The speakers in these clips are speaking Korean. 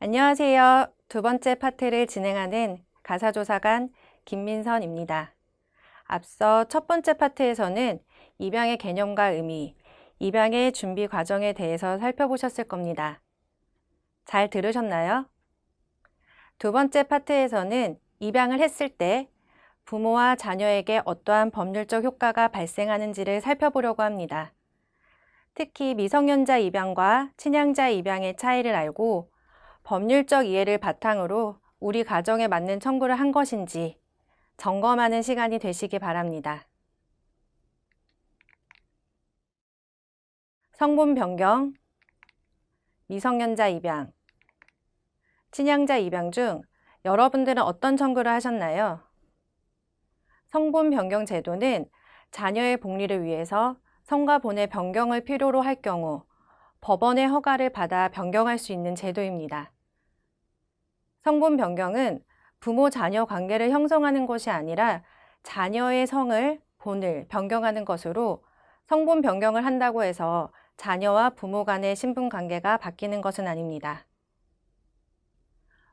안녕하세요. 두 번째 파트를 진행하는 가사조사관 김민선입니다. 앞서 첫 번째 파트에서는 입양의 개념과 의미, 입양의 준비 과정에 대해서 살펴보셨을 겁니다. 잘 들으셨나요? 두 번째 파트에서는 입양을 했을 때 부모와 자녀에게 어떠한 법률적 효과가 발생하는지를 살펴보려고 합니다. 특히 미성년자 입양과 친양자 입양의 차이를 알고 법률적 이해를 바탕으로 우리 가정에 맞는 청구를 한 것인지 점검하는 시간이 되시기 바랍니다. 성분 변경, 미성년자 입양, 친양자 입양 중 여러분들은 어떤 청구를 하셨나요? 성분 변경 제도는 자녀의 복리를 위해서 성과 본의 변경을 필요로 할 경우 법원의 허가를 받아 변경할 수 있는 제도입니다. 성분 변경은 부모-자녀 관계를 형성하는 것이 아니라 자녀의 성을, 본을 변경하는 것으로 성분 변경을 한다고 해서 자녀와 부모 간의 신분 관계가 바뀌는 것은 아닙니다.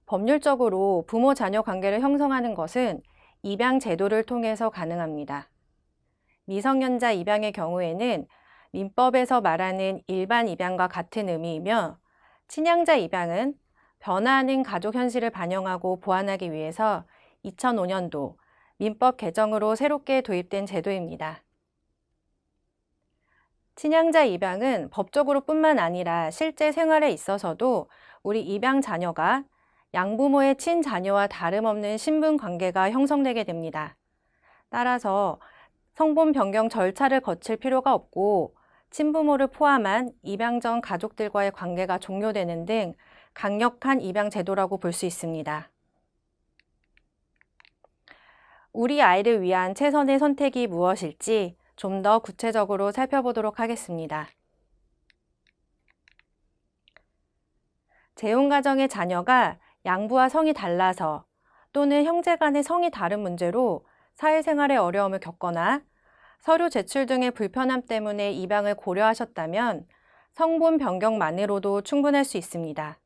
법률적으로 부모-자녀 관계를 형성하는 것은 입양 제도를 통해서 가능합니다. 미성년자 입양의 경우에는 민법에서 말하는 일반 입양과 같은 의미이며 친양자 입양은 변화하는 가족 현실을 반영하고 보완하기 위해서 2005년도 민법 개정으로 새롭게 도입된 제도입니다. 친양자 입양은 법적으로 뿐만 아니라 실제 생활에 있어서도 우리 입양 자녀가 양부모의 친자녀와 다름없는 신분 관계가 형성되게 됩니다. 따라서 성분 변경 절차를 거칠 필요가 없고 친부모를 포함한 입양 전 가족들과의 관계가 종료되는 등 강력한 입양 제도라고 볼 수 있습니다. 우리 아이를 위한 최선의 선택이 무엇일지 좀 더 구체적으로 살펴보도록 하겠습니다. 재혼 가정의 자녀가 양부와 성이 달라서 또는 형제 간의 성이 다른 문제로 사회생활에 어려움을 겪거나 서류 제출 등의 불편함 때문에 입양을 고려하셨다면 성분 변경만으로도 충분할 수 있습니다.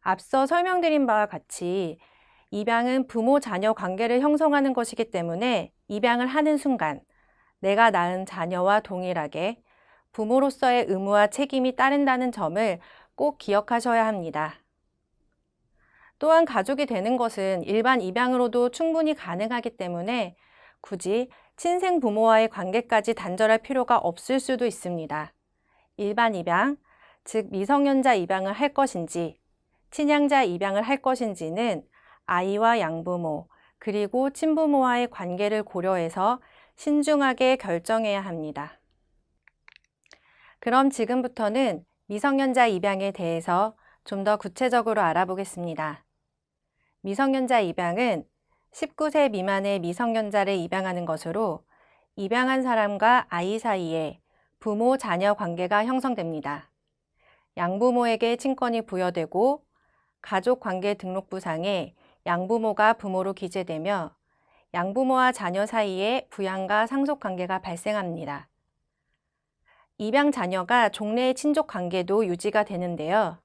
앞서 설명드린 바와 같이 입양은 부모-자녀 관계를 형성하는 것이기 때문에 입양을 하는 순간 내가 낳은 자녀와 동일하게 부모로서의 의무와 책임이 따른다는 점을 꼭 기억하셔야 합니다. 또한 가족이 되는 것은 일반 입양으로도 충분히 가능하기 때문에 굳이 친생 부모와의 관계까지 단절할 필요가 없을 수도 있습니다. 일반 입양, 즉 미성년자 입양을 할 것인지 친양자 입양을 할 것인지는 아이와 양부모, 그리고 친부모와의 관계를 고려해서 신중하게 결정해야 합니다. 그럼 지금부터는 미성년자 입양에 대해서 좀 더 구체적으로 알아보겠습니다. 미성년자 입양은 19세 미만의 미성년자를 입양하는 것으로 입양한 사람과 아이 사이에 부모-자녀 관계가 형성됩니다. 양부모에게 친권이 부여되고 가족관계등록부상에 양부모가 부모로 기재되며 양부모와 자녀 사이에 부양과 상속관계가 발생합니다. 입양 자녀가 종래의 친족관계도 유지가 되는데요.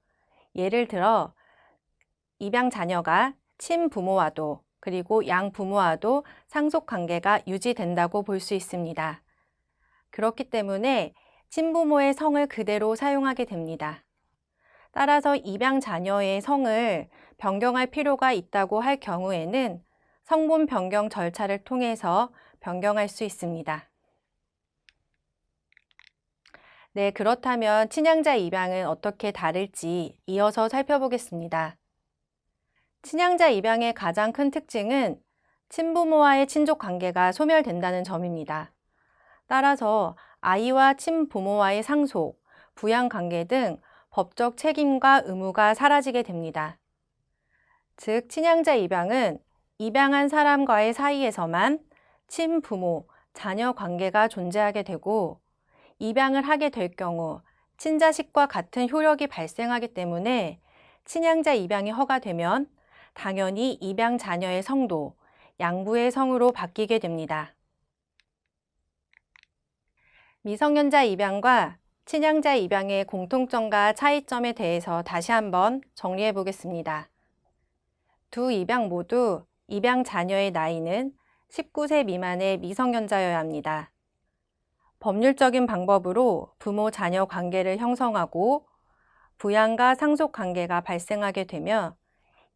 예를 들어 입양 자녀가 친부모와도 그리고 양부모와도 상속관계가 유지된다고 볼 수 있습니다. 그렇기 때문에 친부모의 성을 그대로 사용하게 됩니다. 따라서 입양 자녀의 성을 변경할 필요가 있다고 할 경우에는 성분 변경 절차를 통해서 변경할 수 있습니다. 네, 그렇다면 친양자 입양은 어떻게 다를지 이어서 살펴보겠습니다. 친양자 입양의 가장 큰 특징은 친부모와의 친족 관계가 소멸된다는 점입니다. 따라서 아이와 친부모와의 상속, 부양 관계 등 법적 책임과 의무가 사라지게 됩니다. 즉, 친양자 입양은 입양한 사람과의 사이에서만 친부모, 자녀 관계가 존재하게 되고 입양을 하게 될 경우 친자식과 같은 효력이 발생하기 때문에 친양자 입양이 허가되면 당연히 입양 자녀의 성도, 양부의 성으로 바뀌게 됩니다. 미성년자 입양과 친양자 입양의 공통점과 차이점에 대해서 다시 한번 정리해 보겠습니다. 두 입양 모두 입양 자녀의 나이는 19세 미만의 미성년자여야 합니다. 법률적인 방법으로 부모-자녀 관계를 형성하고 부양과 상속 관계가 발생하게 되며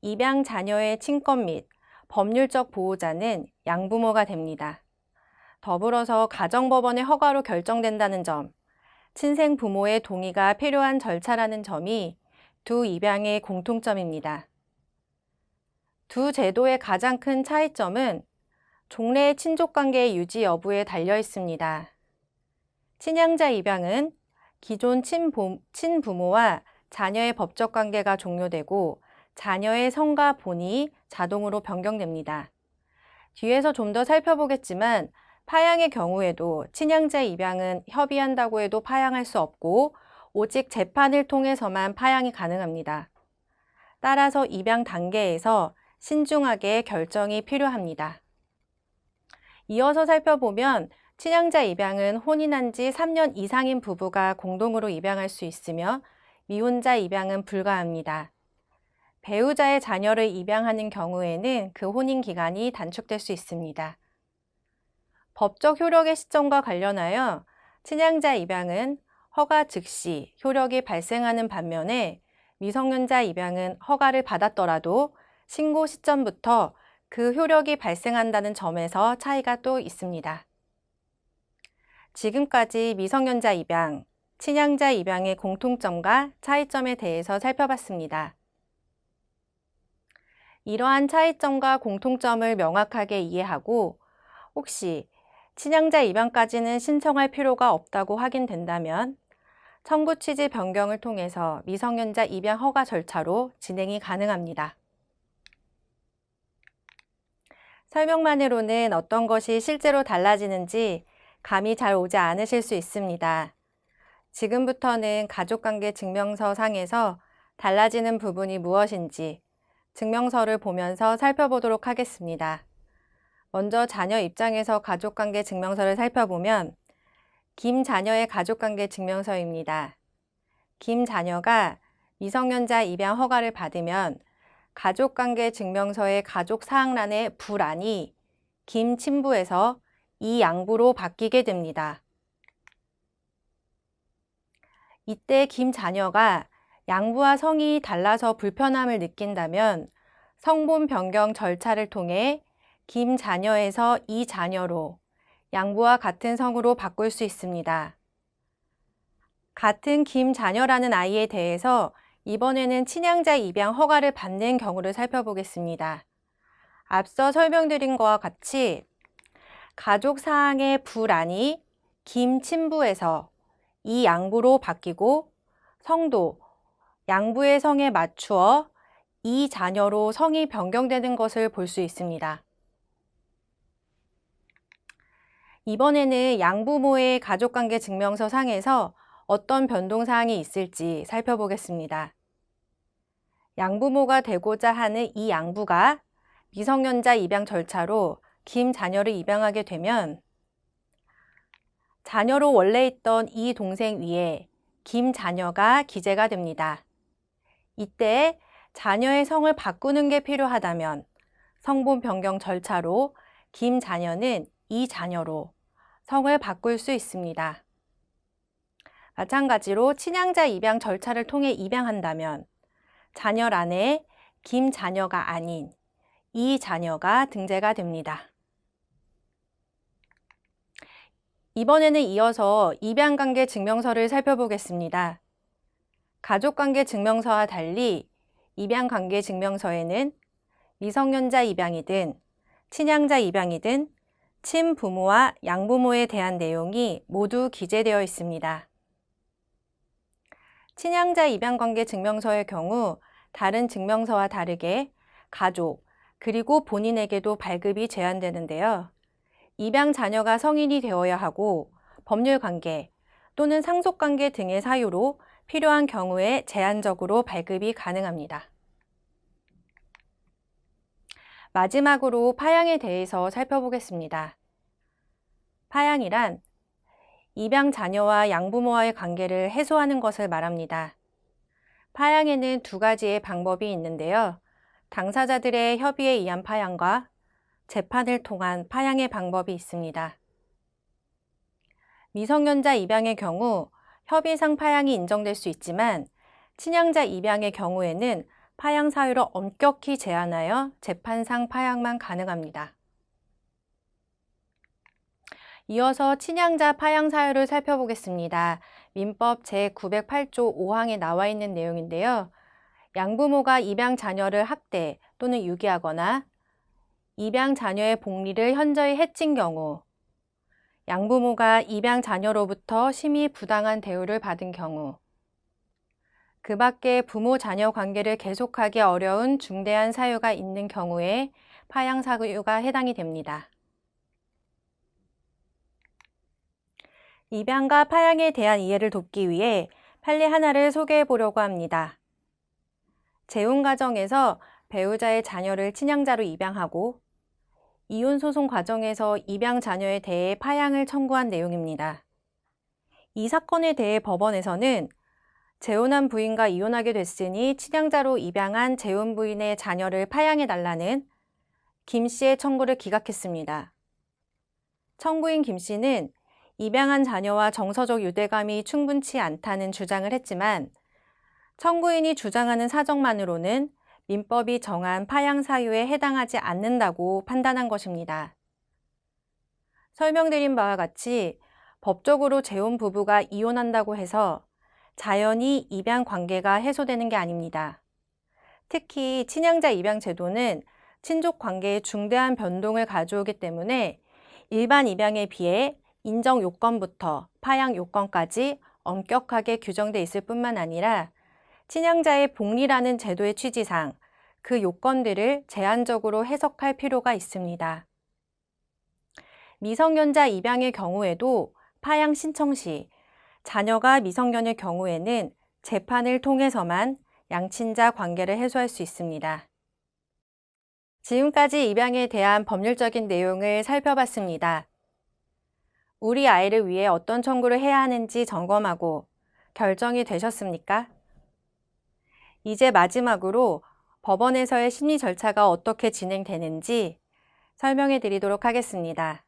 입양 자녀의 친권 및 법률적 보호자는 양부모가 됩니다. 더불어서 가정법원의 허가로 결정된다는 점, 친생 부모의 동의가 필요한 절차라는 점이 두 입양의 공통점입니다. 두 제도의 가장 큰 차이점은 종래의 친족관계 유지 여부에 달려 있습니다. 친양자 입양은 기존 친부모와 자녀의 법적 관계가 종료되고 자녀의 성과 본이 자동으로 변경됩니다. 뒤에서 좀 더 살펴보겠지만 파양의 경우에도 친양자 입양은 협의한다고 해도 파양할 수 없고 오직 재판을 통해서만 파양이 가능합니다. 따라서 입양 단계에서 신중하게 결정이 필요합니다. 이어서 살펴보면 친양자 입양은 혼인한 지 3년 이상인 부부가 공동으로 입양할 수 있으며 미혼자 입양은 불가합니다. 배우자의 자녀를 입양하는 경우에는 그 혼인 기간이 단축될 수 있습니다. 법적 효력의 시점과 관련하여 친양자 입양은 허가 즉시 효력이 발생하는 반면에 미성년자 입양은 허가를 받았더라도 신고 시점부터 그 효력이 발생한다는 점에서 차이가 또 있습니다. 지금까지 미성년자 입양, 친양자 입양의 공통점과 차이점에 대해서 살펴봤습니다. 이러한 차이점과 공통점을 명확하게 이해하고 혹시 친양자 입양까지는 신청할 필요가 없다고 확인된다면 청구 취지 변경을 통해서 미성년자 입양 허가 절차로 진행이 가능합니다. 설명만으로는 어떤 것이 실제로 달라지는지 감이 잘 오지 않으실 수 있습니다. 지금부터는 가족관계 증명서 상에서 달라지는 부분이 무엇인지 증명서를 보면서 살펴보도록 하겠습니다. 먼저 자녀 입장에서 가족관계 증명서를 살펴보면 김 자녀의 가족관계 증명서입니다. 김 자녀가 미성년자 입양 허가를 받으면 가족관계 증명서의 가족사항란의 부란이 김 친부에서 이 양부로 바뀌게 됩니다. 이때 김 자녀가 양부와 성이 달라서 불편함을 느낀다면 성본 변경 절차를 통해 김 자녀에서 이 자녀로 양부와 같은 성으로 바꿀 수 있습니다. 같은 김 자녀라는 아이에 대해서 이번에는 친양자 입양 허가를 받는 경우를 살펴보겠습니다. 앞서 설명드린 것과 같이 가족 사항의 부란이 김 친부에서 이 양부로 바뀌고 성도 양부의 성에 맞추어 이 자녀로 성이 변경되는 것을 볼 수 있습니다. 이번에는 양부모의 가족관계 증명서 상에서 어떤 변동사항이 있을지 살펴보겠습니다. 양부모가 되고자 하는 이 양부가 미성년자 입양 절차로 김 자녀를 입양하게 되면 자녀로 원래 있던 이 동생 위에 김 자녀가 기재가 됩니다. 이때 자녀의 성을 바꾸는 게 필요하다면 성본 변경 절차로 김 자녀는 이 자녀로 성을 바꿀 수 있습니다. 마찬가지로 친양자 입양 절차를 통해 입양한다면 자녀란에 김 자녀가 아닌 이 자녀가 등재가 됩니다. 이번에는 이어서 입양관계 증명서를 살펴보겠습니다. 가족관계 증명서와 달리 입양관계 증명서에는 미성년자 입양이든 친양자 입양이든 친부모와 양부모에 대한 내용이 모두 기재되어 있습니다. 친양자 입양관계 증명서의 경우 다른 증명서와 다르게 가족, 그리고 본인에게도 발급이 제한되는데요. 입양 자녀가 성인이 되어야 하고 법률관계 또는 상속관계 등의 사유로 필요한 경우에 제한적으로 발급이 가능합니다. 마지막으로 파양에 대해서 살펴보겠습니다. 파양이란 입양 자녀와 양부모와의 관계를 해소하는 것을 말합니다. 파양에는 두 가지의 방법이 있는데요. 당사자들의 협의에 의한 파양과 재판을 통한 파양의 방법이 있습니다. 미성년자 입양의 경우 협의상 파양이 인정될 수 있지만 친양자 입양의 경우에는 파양 사유를 엄격히 제한하여 재판상 파양만 가능합니다. 이어서 친양자 파양 사유를 살펴보겠습니다. 민법 제908조 5항에 나와 있는 내용인데요. 양부모가 입양 자녀를 학대 또는 유기하거나 입양 자녀의 복리를 현저히 해친 경우, 양부모가 입양 자녀로부터 심히 부당한 대우를 받은 경우, 그 밖에 부모 자녀 관계를 계속하기 어려운 중대한 사유가 있는 경우에 파양 사유가 해당이 됩니다. 입양과 파양에 대한 이해를 돕기 위해 판례 하나를 소개해 보려고 합니다. 재혼 가정에서 배우자의 자녀를 친양자로 입양하고 이혼 소송 과정에서 입양 자녀에 대해 파양을 청구한 내용입니다. 이 사건에 대해 법원에서는 재혼한 부인과 이혼하게 됐으니 친양자로 입양한 재혼 부인의 자녀를 파양해달라는 김 씨의 청구를 기각했습니다. 청구인 김 씨는 입양한 자녀와 정서적 유대감이 충분치 않다는 주장을 했지만 청구인이 주장하는 사정만으로는 민법이 정한 파양 사유에 해당하지 않는다고 판단한 것입니다. 설명드린 바와 같이 법적으로 재혼 부부가 이혼한다고 해서 자연히 입양 관계가 해소되는 게 아닙니다. 특히 친양자 입양 제도는 친족 관계에 중대한 변동을 가져오기 때문에 일반 입양에 비해 인정 요건부터 파양 요건까지 엄격하게 규정돼 있을 뿐만 아니라 친양자의 복리라는 제도의 취지상 그 요건들을 제한적으로 해석할 필요가 있습니다. 미성년자 입양의 경우에도 파양 신청 시 자녀가 미성년일 경우에는 재판을 통해서만 양친자 관계를 해소할 수 있습니다. 지금까지 입양에 대한 법률적인 내용을 살펴봤습니다. 우리 아이를 위해 어떤 청구를 해야 하는지 점검하고 결정이 되셨습니까? 이제 마지막으로 법원에서의 심리 절차가 어떻게 진행되는지 설명해 드리도록 하겠습니다.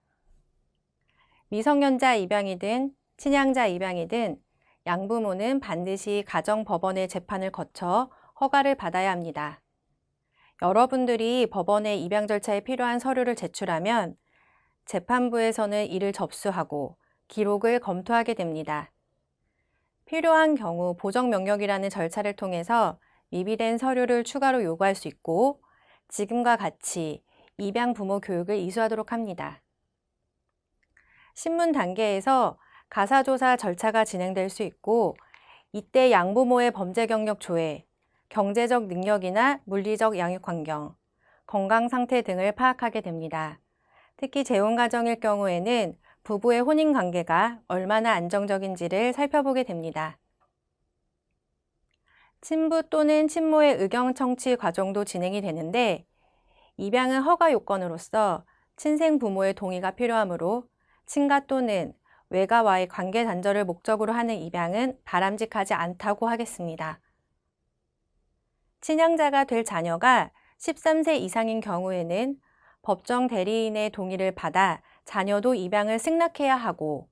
미성년자 입양이든 친양자 입양이든 양부모는 반드시 가정법원의 재판을 거쳐 허가를 받아야 합니다. 여러분들이 법원에 입양 절차에 필요한 서류를 제출하면 재판부에서는 이를 접수하고 기록을 검토하게 됩니다. 필요한 경우 보정명령이라는 절차를 통해서 미비된 서류를 추가로 요구할 수 있고 지금과 같이 입양 부모 교육을 이수하도록 합니다. 신문 단계에서 가사조사 절차가 진행될 수 있고 이때 양부모의 범죄 경력 조회, 경제적 능력이나 물리적 양육 환경, 건강 상태 등을 파악하게 됩니다. 특히 재혼 가정일 경우에는 부부의 혼인 관계가 얼마나 안정적인지를 살펴보게 됩니다. 친부 또는 친모의 의견 청취 과정도 진행이 되는데 입양은 허가 요건으로서 친생 부모의 동의가 필요하므로 친가 또는 외가와의 관계 단절을 목적으로 하는 입양은 바람직하지 않다고 하겠습니다. 친양자가 될 자녀가 13세 이상인 경우에는 법정 대리인의 동의를 받아 자녀도 입양을 승낙해야 하고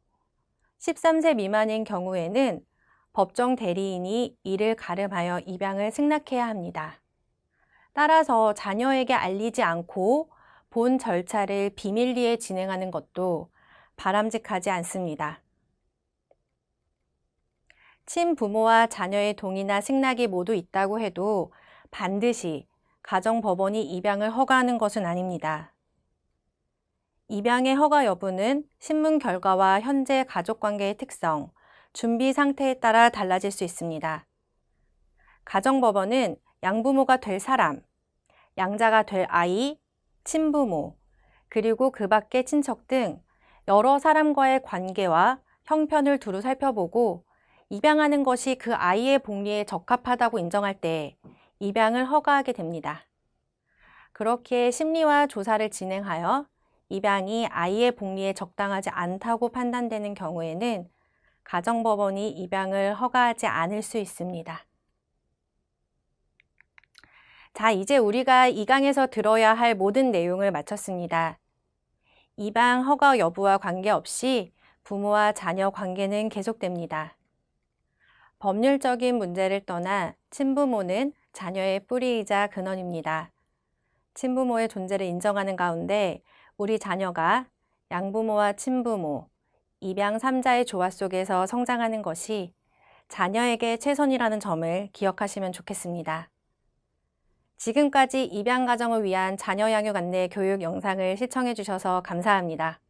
13세 미만인 경우에는 법정 대리인이 이를 가름하여 입양을 승낙해야 합니다. 따라서 자녀에게 알리지 않고 본 절차를 비밀리에 진행하는 것도 바람직하지 않습니다. 친부모와 자녀의 동의나 승낙이 모두 있다고 해도 반드시 가정법원이 입양을 허가하는 것은 아닙니다. 입양의 허가 여부는 신문 결과와 현재 가족관계의 특성, 준비 상태에 따라 달라질 수 있습니다. 가정법원은 양부모가 될 사람, 양자가 될 아이, 친부모, 그리고 그 밖의 친척 등 여러 사람과의 관계와 형편을 두루 살펴보고 입양하는 것이 그 아이의 복리에 적합하다고 인정할 때 입양을 허가하게 됩니다. 그렇게 심리와 조사를 진행하여 입양이 아이의 복리에 적당하지 않다고 판단되는 경우에는 가정법원이 입양을 허가하지 않을 수 있습니다. 자, 이제 우리가 이 강에서 들어야 할 모든 내용을 마쳤습니다. 입양 허가 여부와 관계없이 부모와 자녀 관계는 계속됩니다. 법률적인 문제를 떠나 친부모는 자녀의 뿌리이자 근원입니다. 친부모의 존재를 인정하는 가운데 우리 자녀가 양부모와 친부모, 입양 3자의 조화 속에서 성장하는 것이 자녀에게 최선이라는 점을 기억하시면 좋겠습니다. 지금까지 입양 가정을 위한 자녀 양육 안내 교육 영상을 시청해 주셔서 감사합니다.